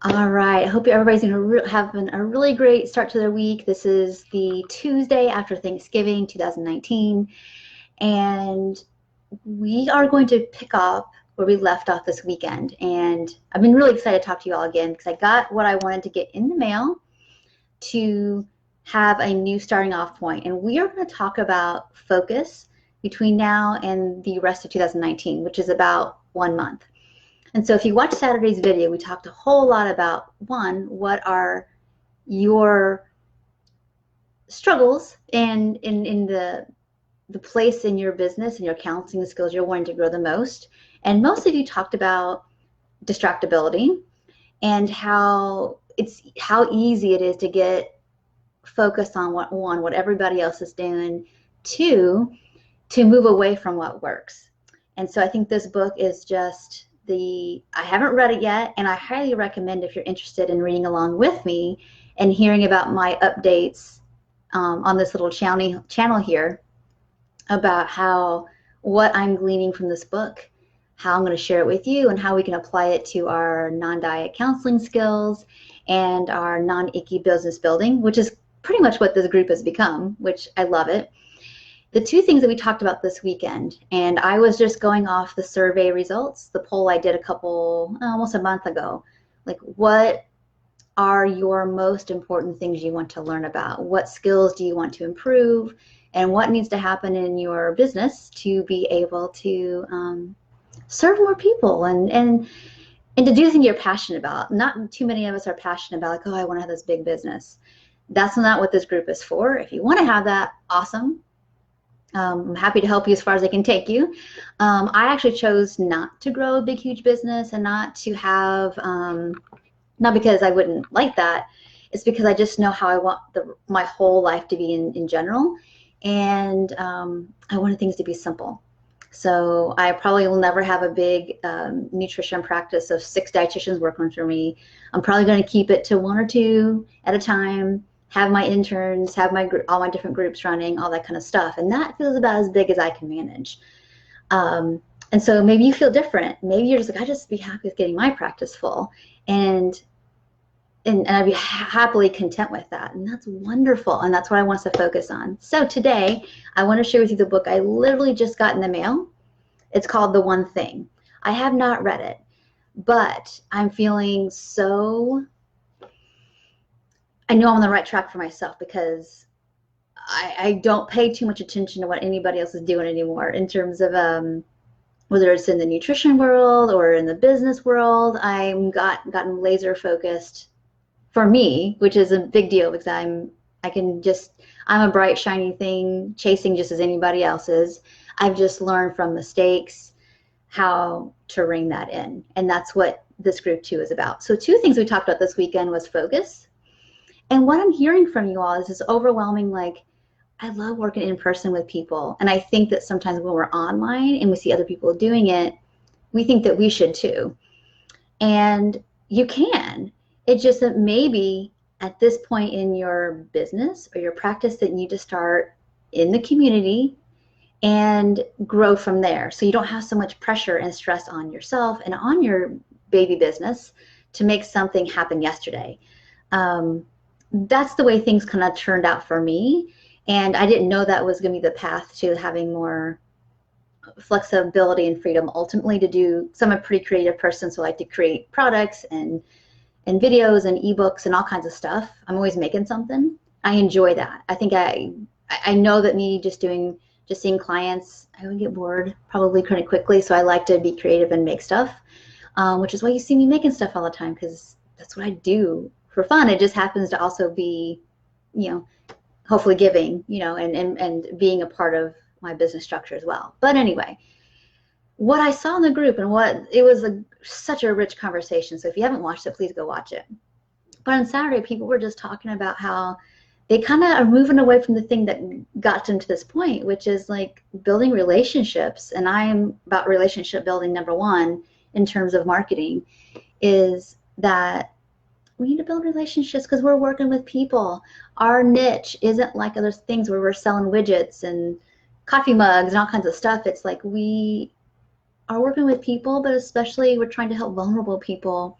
All right. I hope everybody's going to having a really great start to their week. This is the Tuesday after Thanksgiving, 2019, and we are going to pick up where we left off this weekend. And I've been really excited to talk to you all again because I got what I wanted to get in the mail to have a new starting off point. And we are going to talk about focus between now and the rest of 2019, which is about 1 month. And so if you watch Saturday's video, we talked a whole lot about, one, what are your struggles in the place in your business and your counseling skills you're wanting to grow the most. And most of you talked about distractibility and how easy it is to get focused on what everybody else is doing, two, to move away from what works. And so I think this book is just I haven't read it yet, and I highly recommend if you're interested in reading along with me and hearing about my updates on this little channel here about what I'm gleaning from this book, how I'm going to share it with you, and how we can apply it to our non-diet counseling skills and our non-icky business building, which is pretty much what this group has become, which I love it. The two things that we talked about this weekend, and I was just going off the survey results, the poll I did almost a month ago, like what are your most important things you want to learn about? What skills do you want to improve? And what needs to happen in your business to be able to serve more people and to do things you're passionate about. Not too many of us are passionate about, like, oh, I want to have this big business. That's not what this group is for. If you want to have that, awesome. I'm happy to help you as far as I can take you. I actually chose not to grow a big, huge business and not to have, not because I wouldn't like that, it's because I just know how I want my whole life to be in general. And I wanted things to be simple. So I probably will never have a big nutrition practice of 6 dietitians working for me. I'm probably going to keep it to 1 or 2 at a time, have my interns, have all my different groups running, all that kind of stuff. And that feels about as big as I can manage. And so maybe you feel different. Maybe you're just like, I just be happy with getting my practice full. And I'd be happily content with that. And that's wonderful. And that's what I want us to focus on. So today, I want to share with you the book I literally just got in the mail. It's called The One Thing. I have not read it, but I'm feeling I know I'm on the right track for myself because I don't pay too much attention to what anybody else is doing anymore in terms of whether it's in the nutrition world or in the business world. I'm gotten laser focused for me, which is a big deal because I'm a bright, shiny thing chasing just as anybody else is. I've just learned from mistakes how to ring that in. And that's what this group 2 is about. So 2 things we talked about this weekend was focus. And what I'm hearing from you all is this overwhelming, like, I love working in person with people. And I think that sometimes when we're online and we see other people doing it, we think that we should too. And you can. It's just that maybe at this point in your business or your practice that you need to start in the community and grow from there. So you don't have so much pressure and stress on yourself and on your baby business to make something happen yesterday. That's the way things kind of turned out for me. And I didn't know that was going to be the path to having more flexibility and freedom ultimately to do. So I'm a pretty creative person, so I like to create products and videos and ebooks and all kinds of stuff. I'm always making something. I enjoy that. I think I know that me just seeing clients, I would get bored probably pretty quickly. So I like to be creative and make stuff, which is why you see me making stuff all the time, because that's what I do for fun. It just happens to also be, hopefully giving, and being a part of my business structure as well. But anyway, what I saw in the group and it was such a rich conversation. So if you haven't watched it, please go watch it. But on Saturday, people were just talking about how they kind of are moving away from the thing that got them to this point, which is like building relationships. And I am about relationship building. Number 1 in terms of marketing is that we need to build relationships because we're working with people. Our niche isn't like other things where we're selling widgets and coffee mugs and all kinds of stuff. It's like we are working with people, but especially we're trying to help vulnerable people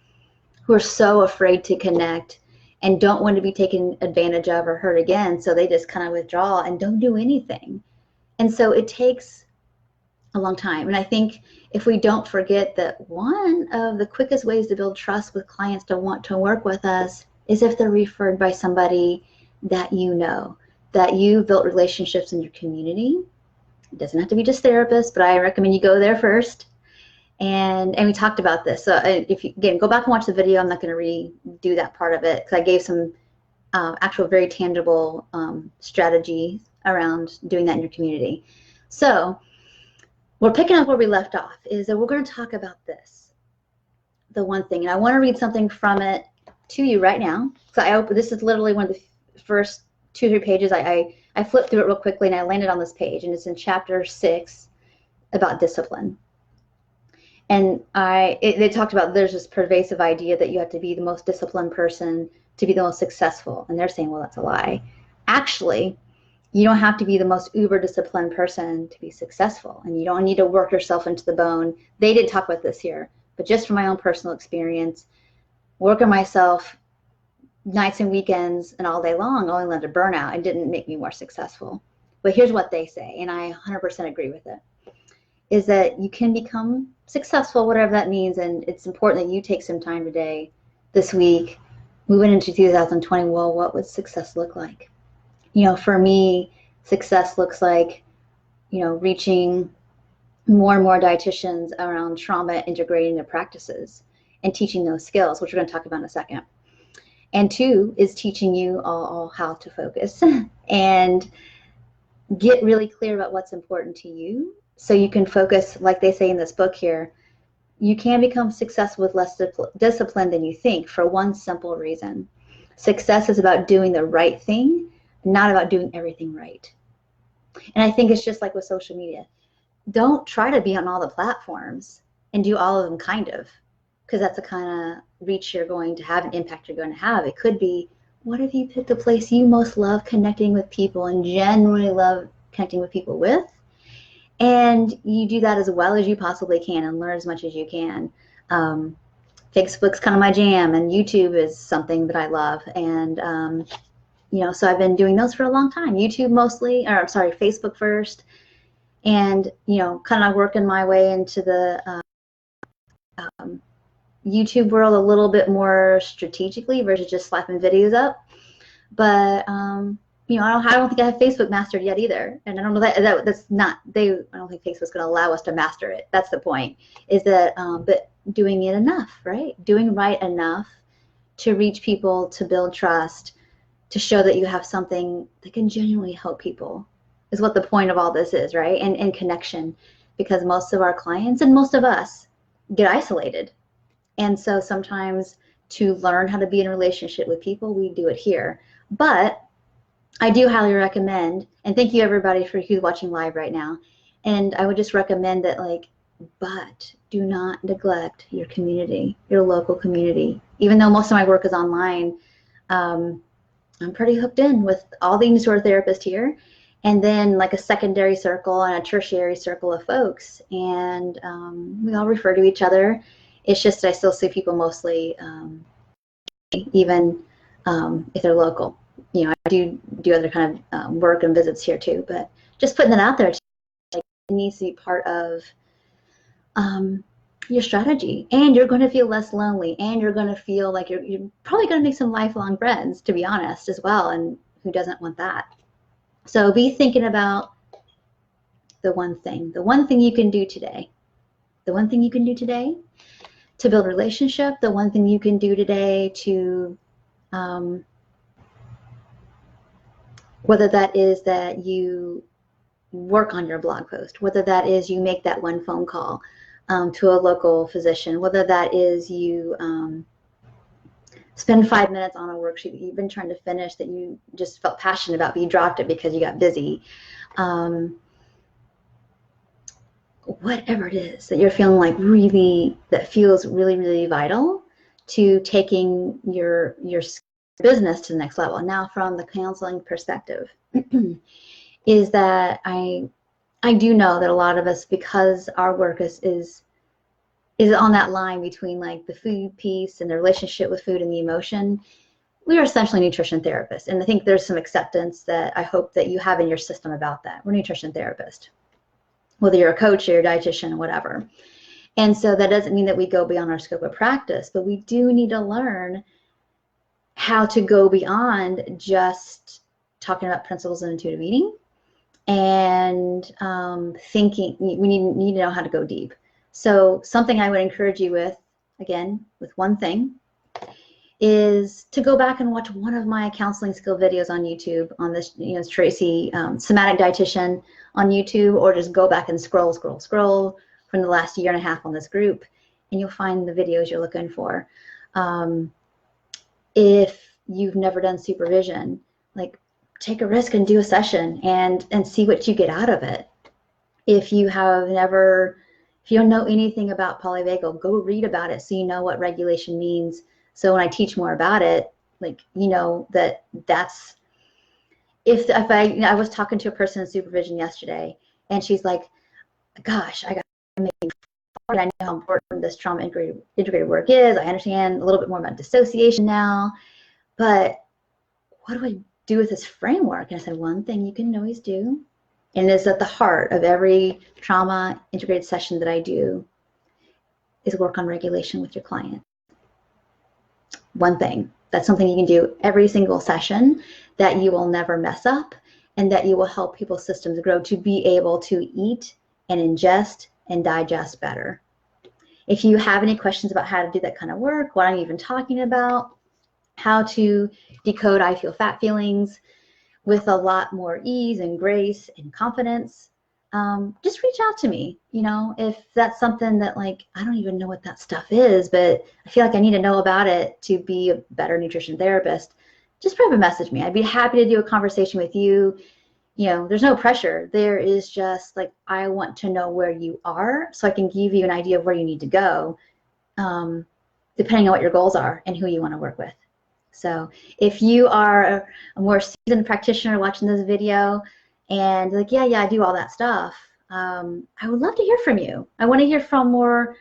who are so afraid to connect and don't want to be taken advantage of or hurt again. So they just kind of withdraw and don't do anything. And so it takes a long time. And I think if we don't forget that one of the quickest ways to build trust with clients to want to work with us is if they're referred by somebody that you know, that you've built relationships in your community. It doesn't have to be just therapists, but I recommend you go there first. And we talked about this. So if you, again, go back and watch the video. I'm not going to redo that part of it because I gave some actual very tangible strategies around doing that in your community. So we're picking up where we left off is that we're going to talk about this, the one thing. And I want to read something from it to you right now. So this is literally one of the first 2 or 3 pages. I flipped through it real quickly and I landed on this page, and it's in chapter 6 about discipline. And they talked about there's this pervasive idea that you have to be the most disciplined person to be the most successful. And they're saying, well, that's a lie. Actually, you don't have to be the most uber disciplined person to be successful. And you don't need to work yourself into the bone. They didn't talk about this here, but just from my own personal experience, working myself nights and weekends and all day long only led to burnout and didn't make me more successful. But here's what they say, and I 100% agree with it, is that you can become successful, whatever that means, and it's important that you take some time today, this week, moving into 2020, well, what would success look like? You know, for me, success looks like, you know, reaching more and more dietitians around trauma, integrating their practices and teaching those skills, which we're going to talk about in a second. And 2 is teaching you all how to focus and get really clear about what's important to you so you can focus, like they say in this book here. You can become successful with less discipline than you think for one simple reason. Success is about doing the right thing, not about doing everything right. And I think it's just like with social media. Don't try to be on all the platforms and do all of them kind of, because that's the kind of reach you're going to have, an impact you're going to have. It could be, what if you pick the place you most love connecting with people and genuinely love connecting with people with, and you do that as well as you possibly can and learn as much as you can. Facebook's kind of my jam, and YouTube is something that I love. And, you know, so I've been doing those for a long time. YouTube mostly, or I'm sorry, Facebook first. And, you know, kind of working my way into the YouTube world a little bit more strategically versus just slapping videos up. But, you know, I don't think I have Facebook mastered yet either. And I don't know that's not, I don't think Facebook's going to allow us to master it. That's the point, is that, but doing it enough, right? Doing right enough to reach people, to build trust, to show that you have something that can genuinely help people is what the point of all this is, right? And connection, because most of our clients and most of us get isolated. And so sometimes to learn how to be in a relationship with people, we do it here. But I do highly recommend, and thank you everybody for who's watching live right now. And I would just recommend that, like, but do not neglect your community, your local community. Even though most of my work is online, I'm pretty hooked in with all the Innisort therapists here, and then like a secondary circle and a tertiary circle of folks. And we all refer to each other. It's just that I still see people mostly, even if they're local. You know, I do other kind of work and visits here too, but just putting that out there, like, it needs to be part of your strategy. And you're going to feel less lonely, and you're going to feel like you're probably going to make some lifelong friends, to be honest, as well. And who doesn't want that? So be thinking about the one thing you can do today, the one thing you can do today to build a relationship, the one thing you can do today to, whether that is that you work on your blog post, whether that is you make that one phone call to a local physician, whether that is you spend 5 minutes on a worksheet that you've been trying to finish that you just felt passionate about, but you dropped it because you got busy. Whatever it is that you're feeling like that feels really, really vital to taking your business to the next level. Now, from the counseling perspective, is that I do know that a lot of us, because our work is is on that line between like the food piece and the relationship with food and the emotion. We are essentially nutrition therapists, and I think there's some acceptance that I hope that you have in your system about that. We're nutrition therapists, whether you're a coach or a dietitian or whatever. And so that doesn't mean that we go beyond our scope of practice, but we do need to learn how to go beyond just talking about principles of intuitive eating and thinking. We need to know how to go deep. So something I would encourage you with, again, with one thing, is to go back and watch one of my counseling skill videos on YouTube on this, Tracy, somatic dietitian on YouTube, or just go back and scroll from the last year and a half on this group, and you'll find the videos you're looking for. If you've never done supervision, like, take a risk and do a session and see what you get out of it. If you don't know anything about polyvagal, go read about it so you know what regulation means. So when I teach more about it, like, that's, I was talking to a person in supervision yesterday, and she's like, gosh, I know how important this trauma integrated work is. I understand a little bit more about dissociation now, but what do I do with this framework? And I said, one thing you can always do, and it's at the heart of every trauma integrated session that I do, is work on regulation with your client. One thing. That's something you can do every single session that you will never mess up, and that you will help people's systems grow to be able to eat and ingest and digest better. If you have any questions about how to do that kind of work, what I'm even talking about, how to decode I feel fat feelings with a lot more ease and grace and confidence, just reach out to me. If that's something that, like, I don't even know what that stuff is, but I feel like I need to know about it to be a better nutrition therapist, just private message me. I'd be happy to do a conversation with you. There's no pressure. There is just, like, I want to know where you are so I can give you an idea of where you need to go, depending on what your goals are and who you want to work with. So if you are a more seasoned practitioner watching this video and like, yeah, I do all that stuff, I would love to hear from you. I want to hear from more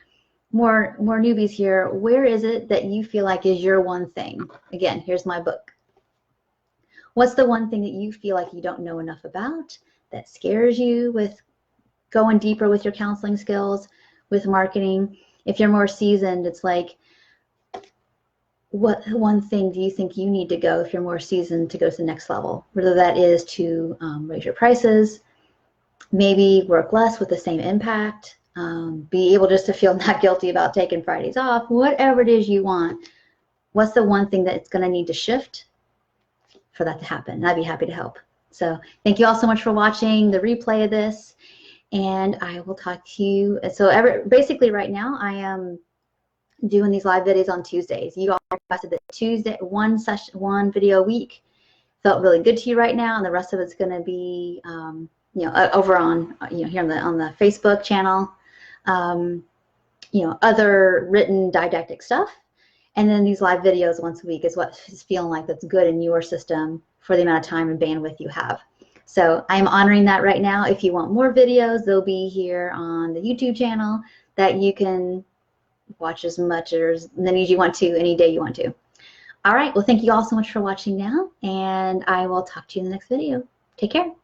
newbies here. Where is it that you feel like is your one thing? Again, here's my book. What's the one thing that you feel like you don't know enough about, that scares you with going deeper with your counseling skills, with marketing? If you're more seasoned, it's like, what one thing do you think you need to go, if you're more seasoned, to go to the next level? Whether that is to raise your prices, maybe work less with the same impact, be able just to feel not guilty about taking Fridays off, whatever it is you want. What's the one thing that it's going to need to shift for that to happen? And I'd be happy to help. So thank you all so much for watching the replay of this, and I will talk to you. So basically right now I am doing these live videos on Tuesdays. You all requested that Tuesday, one video a week felt really good to you right now, and the rest of it's going to be over on here on the Facebook channel, other written didactic stuff, and then these live videos once a week is what is feeling like that's good in your system for the amount of time and bandwidth you have. So I'm honoring that right now. If you want more videos, they'll be here on the YouTube channel that you can watch as much or as many as you want to, any day you want to. All right, well, thank you all so much for watching now, and I will talk to you in the next video. Take care.